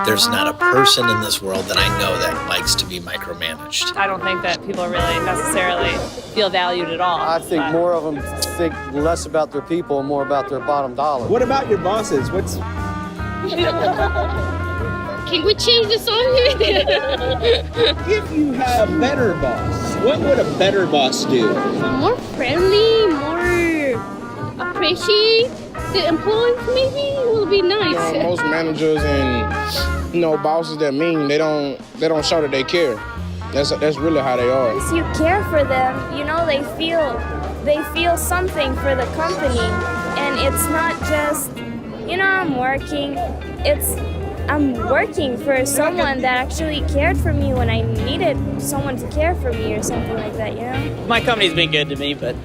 There's not a person in this world that I know that likes to be micromanaged. I don't think that people really necessarily feel valued at all. I think more of them think less about their people and more about their bottom dollar. What about your bosses? Can we change the song here? If you had a better boss, what would a better boss do? More friendly, more appreciate the employees maybe will be nice. Most managers and bosses that mean they don't show that they care. That's really how they are. If you care for them, they feel something for the company, and it's not just I'm working for someone that actually cared for me when I needed someone to care for me or something like that, My company's been good to me, but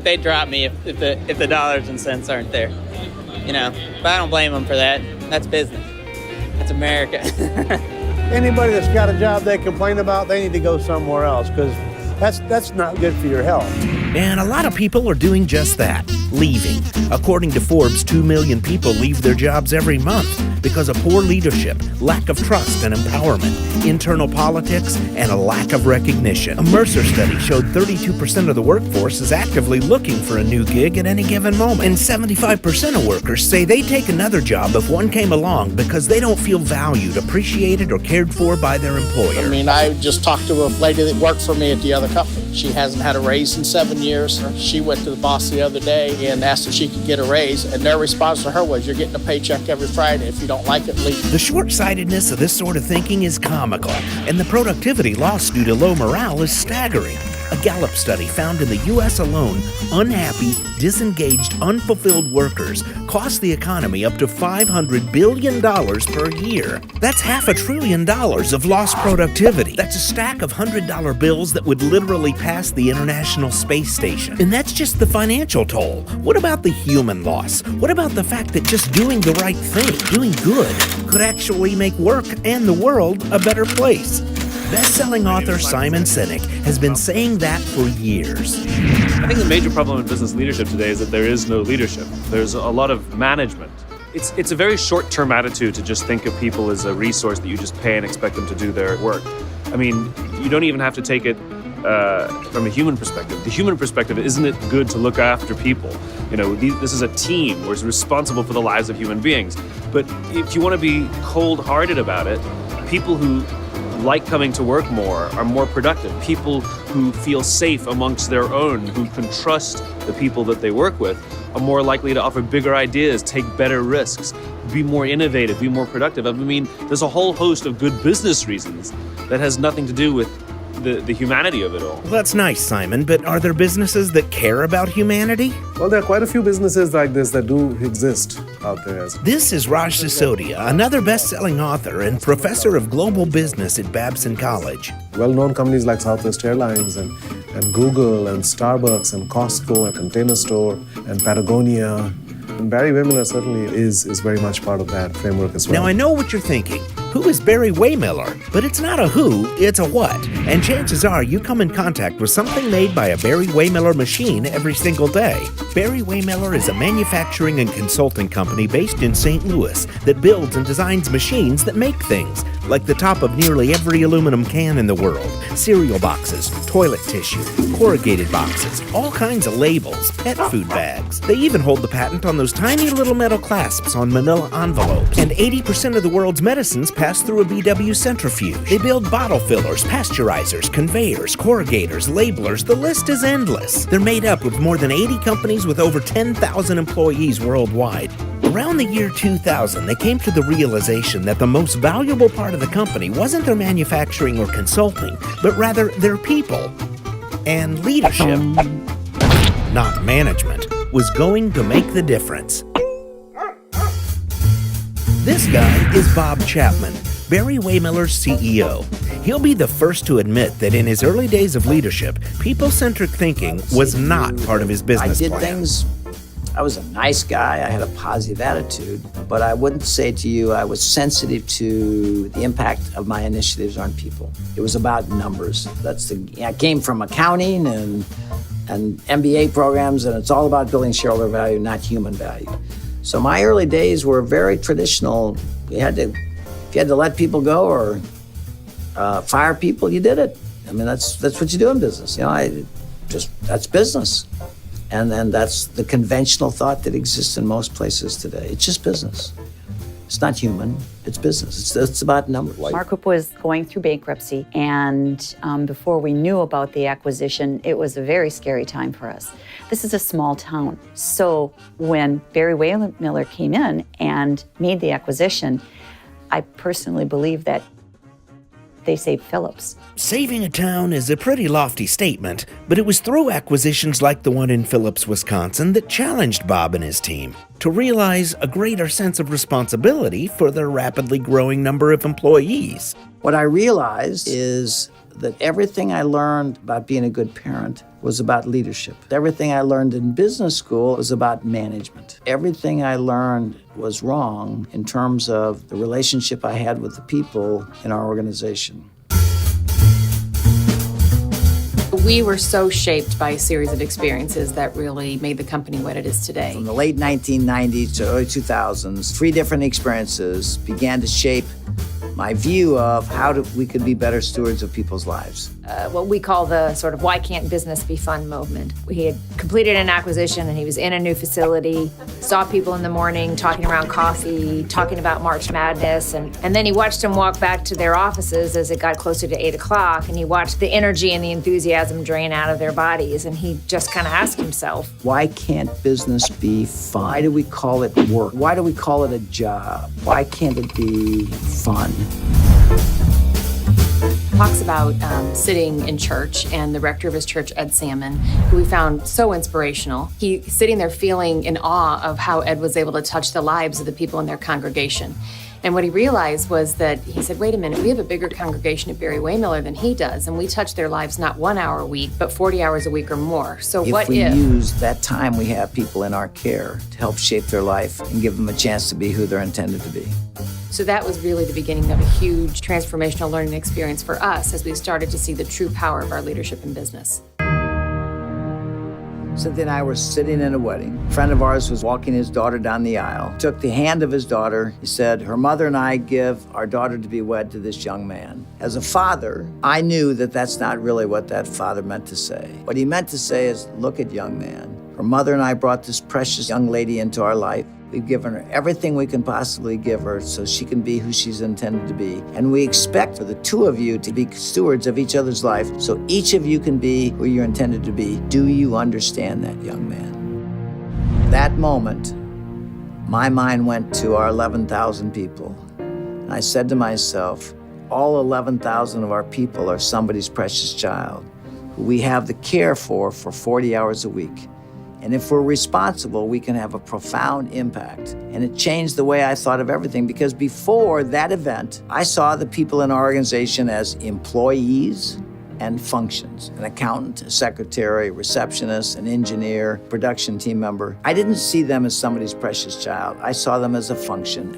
they drop me if the dollars and cents aren't there, But I don't blame them for that. That's business. That's America. Anybody that's got a job they complain about, they need to go somewhere else because that's not good for your health. And a lot of people are doing just that, leaving. According to Forbes, 2 million people leave their jobs every month because of poor leadership, lack of trust and empowerment, internal politics, and a lack of recognition. A Mercer study showed 32% of the workforce is actively looking for a new gig at any given moment. And 75% of workers say they take another job if one came along because they don't feel valued, appreciated, or cared for by their employer. I just talked to a lady that worked for me at the other company. She hasn't had a raise in 7 years. She went to the boss the other day and asked if she could get a raise, and their response to her was, "You're getting a paycheck every Friday. If you don't like it, leave." The short-sightedness of this sort of thinking is comical, and the productivity lost due to low morale is staggering. A Gallup study found in the U.S. alone, unhappy, disengaged, unfulfilled workers cost the economy up to $500 billion per year. That's $500 billion of lost productivity. That's a stack of $100 bills that would literally pass the International Space Station. And that's just the financial toll. What about the human loss? What about the fact that just doing the right thing, doing good, could actually make work and the world a better place? Best-selling author Simon Sinek has been saying that for years. I think the major problem in business leadership today is that there is no leadership. There's a lot of management. It's a very short-term attitude to just think of people as a resource that you just pay and expect them to do their work. You don't even have to take it from a human perspective. The human perspective, isn't it good to look after people? This is a team. We're responsible for the lives of human beings. But if you want to be cold-hearted about it, people who like coming to work more are more productive. People who feel safe amongst their own, who can trust the people that they work with, are more likely to offer bigger ideas, take better risks, be more innovative, be more productive. There's a whole host of good business reasons that has nothing to do with the humanity of it all. Well, that's nice, Simon, but are there businesses that care about humanity? Well, there are quite a few businesses like this that do exist out there. This is Raj Sisodia, another best-selling author and professor of global business at Babson College. Well-known companies like Southwest Airlines and Google and Starbucks and Costco and Container Store and Patagonia. And Barry Wehmiller certainly is very much part of that framework as well. Now, I know what you're thinking. Who is Barry Wehmiller? But it's not a who, it's a what. And chances are you come in contact with something made by a Barry Wehmiller machine every single day. Barry Wehmiller is a manufacturing and consulting company based in St. Louis that builds and designs machines that make things, like the top of nearly every aluminum can in the world, cereal boxes, toilet tissue, corrugated boxes, all kinds of labels, pet food bags. They even hold the patent on those tiny little metal clasps on manila envelopes. And 80% of the world's medicines pass through a BW centrifuge. They build bottle fillers, pasteurizers, conveyors, corrugators, labelers. The list is endless. They're made up of more than 80 companies with over 10,000 employees worldwide. Around the year 2000, they came to the realization that the most valuable part of the company wasn't their manufacturing or consulting, but rather their people. And leadership, not management, was going to make the difference. This guy is Bob Chapman, Barry Wehmiller's CEO. He'll be the first to admit that in his early days of leadership, people-centric thinking was not part of his business plan. I was a nice guy, I had a positive attitude, but I wouldn't say to you I was sensitive to the impact of my initiatives on people. It was about numbers. I came from accounting and MBA programs, and it's all about building shareholder value, not human value. So my early days were very traditional. We had to If you had to let people go or fire people, you did it. I mean, that's what you do in business. You know, that's business. And then that's the conventional thought that exists in most places today. It's just business. It's not human, it's business. It's about numbers. Our group was going through bankruptcy, and before we knew about the acquisition, it was a very scary time for us. This is a small town. So when Barry Waymiller came in and made the acquisition, I personally believe that they saved Phillips. Saving a town is a pretty lofty statement, but it was through acquisitions like the one in Phillips, Wisconsin that challenged Bob and his team to realize a greater sense of responsibility for their rapidly growing number of employees. What I realized is that everything I learned about being a good parent was about leadership. Everything I learned in business school was about management. Everything I learned was wrong in terms of the relationship I had with the people in our organization. We were so shaped by a series of experiences that really made the company what it is today. From the late 1990s to early 2000s, 3 different experiences began to shape my view of how we could be better stewards of people's lives. What we call the sort of why can't business be fun movement. He had completed an acquisition and he was in a new facility, saw people in the morning talking around coffee, talking about March Madness, and then he watched them walk back to their offices as it got closer to 8 o'clock, and he watched the energy and the enthusiasm drain out of their bodies, and he just kind of asked himself, why can't business be fun? Why do we call it work? Why do we call it a job? Why can't it be fun? Talks about sitting in church, and the rector of his church, Ed Salmon, who we found so inspirational. He's sitting there feeling in awe of how Ed was able to touch the lives of the people in their congregation. And what he realized was that he said, wait a minute, we have a bigger congregation at Barry Waymiller than he does, and we touch their lives not 1 hour a week, but 40 hours a week or more. So if we use that time we have people in our care to help shape their life and give them a chance to be who they're intended to be. So that was really the beginning of a huge transformational learning experience for us as we started to see the true power of our leadership in business. Cynthia and I were sitting in a wedding. A friend of ours was walking his daughter down the aisle, took the hand of his daughter. He said, her mother and I give our daughter to be wed to this young man. As a father, I knew that that's not really what that father meant to say. What he meant to say is, look at young man. Her mother and I brought this precious young lady into our life. We've given her everything we can possibly give her so she can be who she's intended to be. And we expect for the two of you to be stewards of each other's life so each of you can be who you're intended to be. Do you understand that, young man? That moment, my mind went to our 11,000 people. And I said to myself, all 11,000 of our people are somebody's precious child who we have the care for 40 hours a week. And if we're responsible, we can have a profound impact. And it changed the way I thought of everything, because before that event, I saw the people in our organization as employees and functions. An accountant, a secretary, a receptionist, an engineer, production team member. I didn't see them as somebody's precious child. I saw them as a function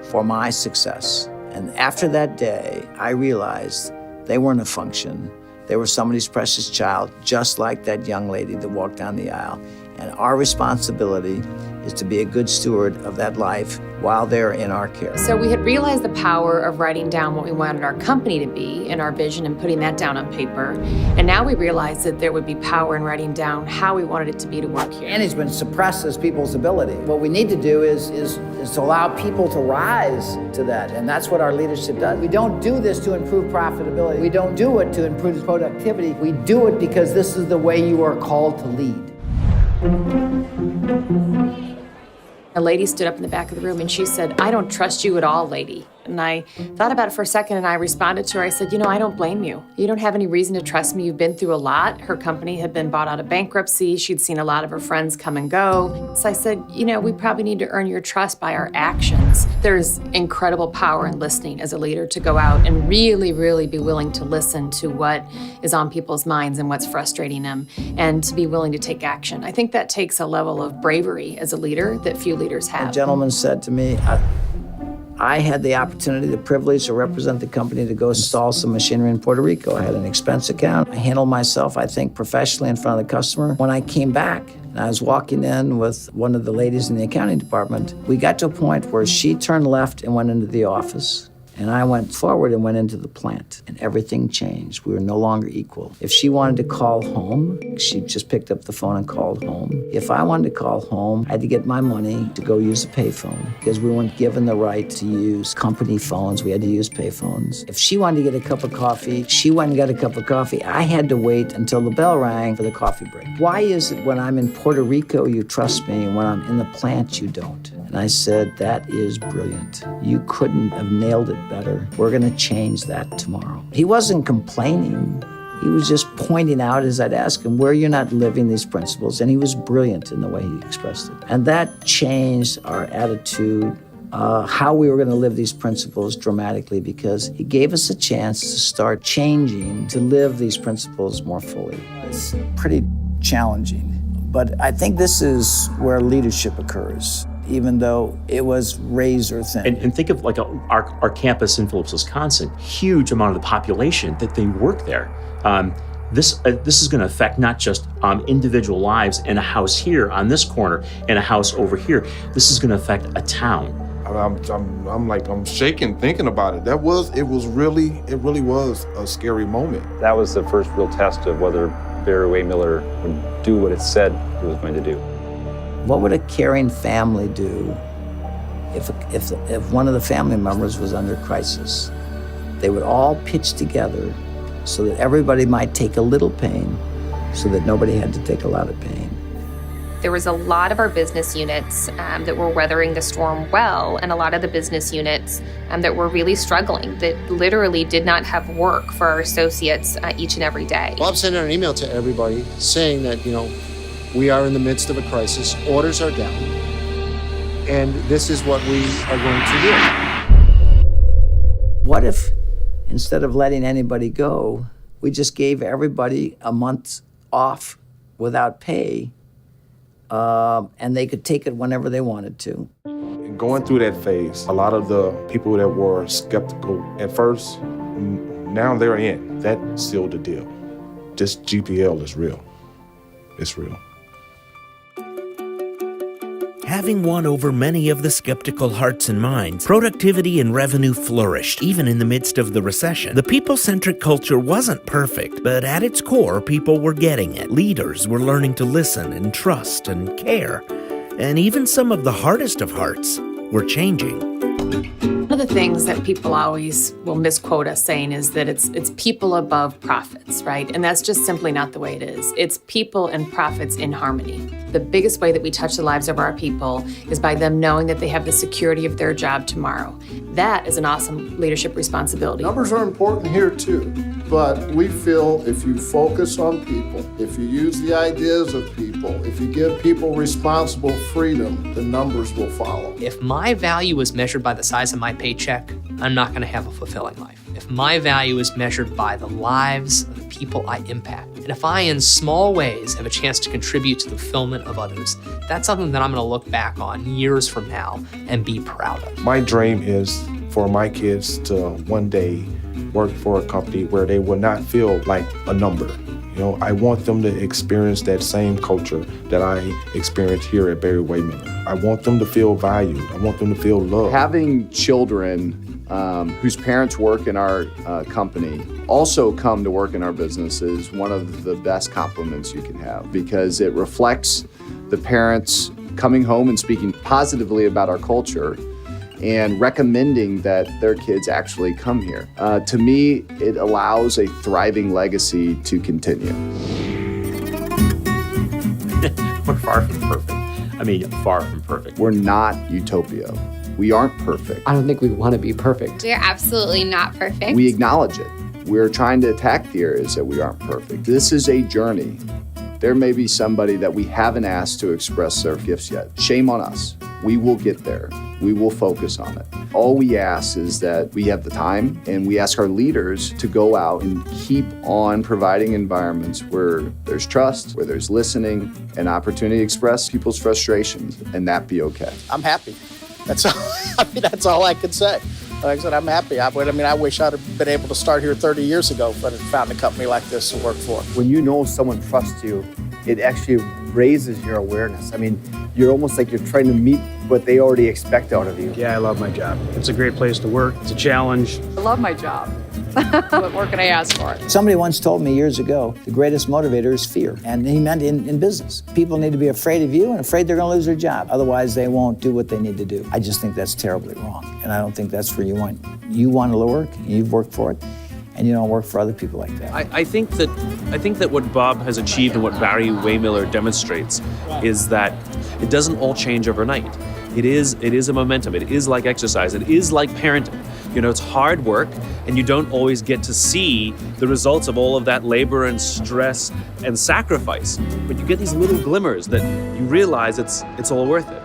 for my success. And after that day, I realized they weren't a function. They were somebody's precious child, just like that young lady that walked down the aisle. And our responsibility is to be a good steward of that life while they're in our care. So we had realized the power of writing down what we wanted our company to be in our vision and putting that down on paper. And now we realized that there would be power in writing down how we wanted it to be to work here. Management suppresses people's ability. What we need to do is to allow people to rise to that, and that's what our leadership does. We don't do this to improve profitability. We don't do it to improve productivity. We do it because this is the way you are called to lead. A lady stood up in the back of the room and she said, I don't trust you at all, lady. And I thought about it for a second and I responded to her. I said, I don't blame you. You don't have any reason to trust me. You've been through a lot. Her company had been bought out of bankruptcy. She'd seen a lot of her friends come and go. So I said, we probably need to earn your trust by our actions. There's incredible power in listening as a leader, to go out and really, really be willing to listen to what is on people's minds and what's frustrating them, and to be willing to take action. I think that takes a level of bravery as a leader that few leaders have. A gentleman said to me, I had the opportunity, the privilege to represent the company to go install some machinery in Puerto Rico. I had an expense account. I handled myself, I think, professionally in front of the customer. When I came back, and I was walking in with one of the ladies in the accounting department, we got to a point where she turned left and went into the office. And I went forward and went into the plant, and everything changed. We were no longer equal. If she wanted to call home, she just picked up the phone and called home. If I wanted to call home, I had to get my money to go use a payphone because we weren't given the right to use company phones. We had to use payphones. If she wanted to get a cup of coffee, she went and got a cup of coffee. I had to wait until the bell rang for the coffee break. Why is it when I'm in Puerto Rico, you trust me, and when I'm in the plant, you don't? And I said, that is brilliant. You couldn't have nailed it better. We're gonna change that tomorrow. He wasn't complaining. He was just pointing out as I'd ask him, where you're not living these principles. And he was brilliant in the way he expressed it. And that changed our attitude, how we were gonna live these principles dramatically, because he gave us a chance to start changing, to live these principles more fully. It's pretty challenging, but I think this is where leadership occurs, even though it was razor thin. And think of like our campus in Phillips, Wisconsin, huge amount of the population that they work there. This is going to affect not just individual lives in a house here on this corner and a house over here. This is going to affect a town. I'm shaking thinking about it. It really was a scary moment. That was the first real test of whether Barry Waymiller would do what it said it was going to do. What would a caring family do if one of the family members was under crisis? They would all pitch together so that everybody might take a little pain, so that nobody had to take a lot of pain. There was a lot of our business units that were weathering the storm well, and a lot of the business units that were really struggling, that literally did not have work for our associates each and every day. Bob sent out an email to everybody saying that, we are in the midst of a crisis, orders are down, and this is what we are going to do. What if, instead of letting anybody go, we just gave everybody a month off without pay, and they could take it whenever they wanted to? Going through that phase, a lot of the people that were skeptical at first, now they're in. That sealed the deal. Just GPL is real. It's real. Having won over many of the skeptical hearts and minds, productivity and revenue flourished, even in the midst of the recession. The people-centric culture wasn't perfect, but at its core, people were getting it. Leaders were learning to listen and trust and care. And even some of the hardest of hearts were changing. One of the things that people always will misquote us saying is that it's people above profits, right? And that's just simply not the way it is. It's people and profits in harmony. The biggest way that we touch the lives of our people is by them knowing that they have the security of their job tomorrow. That is an awesome leadership responsibility. Numbers are important here too, but we feel if you focus on people, if you use the ideas of people, if you give people responsible freedom, the numbers will follow. If my value is measured by the size of my paycheck, I'm not going to have a fulfilling life. If my value is measured by the lives of the people I impact, and if I, in small ways, have a chance to contribute to the fulfillment of others, that's something that I'm going to look back on years from now and be proud of. My dream is for my kids to one day work for a company where they will not feel like a number. I want them to experience that same culture that I experienced here at Barry Waymiller. I want them to feel valued. I want them to feel loved. Having children whose parents work in our company also come to work in our business is one of the best compliments you can have, because it reflects the parents coming home and speaking positively about our culture and recommending that their kids actually come here. To me, it allows a thriving legacy to continue. We're far from perfect. I mean, far from perfect. We're not utopia. We aren't perfect. I don't think we want to be perfect. We're absolutely not perfect. We acknowledge it. We're trying to attack the areas that we aren't perfect. This is a journey. There may be somebody that we haven't asked to express their gifts yet. Shame on us. We will get there. We will focus on it. All we ask is that we have the time, and we ask our leaders to go out and keep on providing environments where there's trust, where there's listening, and opportunity to express people's frustrations, and that be okay. I'm happy. That's all, that's all I can say. Like I said, I'm happy. I wish I'd have been able to start here 30 years ago, but I found a company like this to work for. When you know someone trusts you, it actually raises your awareness. I mean, you're almost like you're trying to meet what they already expect out of you. Yeah, I love my job. It's a great place to work. It's a challenge. I love my job. What more can I ask for? Somebody once told me years ago, the greatest motivator is fear. And he meant in business. People need to be afraid of you and afraid they're going to lose their job. Otherwise, they won't do what they need to do. I just think that's terribly wrong. And I don't think that's where you want. You want to work, you've worked for it, and you don't work for other people like that. I think that what Bob has achieved and what Barry Waymiller demonstrates is that it doesn't all change overnight. It is a momentum. It is like exercise. It is like parenting. You know, it's hard work, and you don't always get to see the results of all of that labor and stress and sacrifice. But you get these little glimmers that you realize it's all worth it,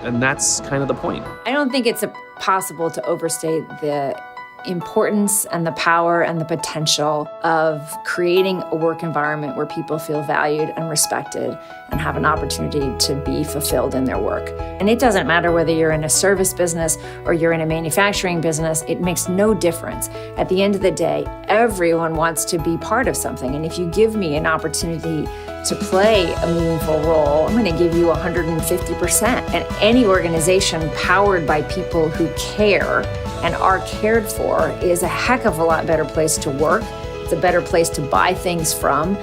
and that's kind of the point. I don't think it's possible to overstate the importance and the power and the potential of creating a work environment where people feel valued and respected and have an opportunity to be fulfilled in their work. And it doesn't matter whether you're in a service business or you're in a manufacturing business, it makes no difference. At the end of the day, everyone wants to be part of something. And if you give me an opportunity to play a meaningful role, I'm going to give you 150%. And any organization powered by people who care and are cared for is a heck of a lot better place to work. It's a better place to buy things from.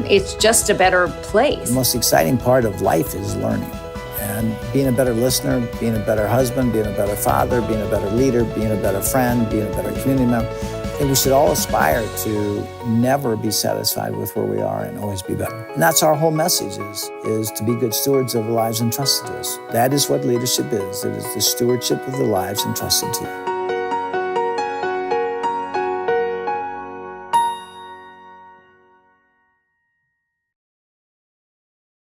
It's just a better place. The most exciting part of life is learning. And being a better listener, being a better husband, being a better father, being a better leader, being a better friend, being a better community member. I think we should all aspire to never be satisfied with where we are and always be better. And that's our whole message is to be good stewards of the lives entrusted to us. That is what leadership is. It is the stewardship of the lives entrusted to you.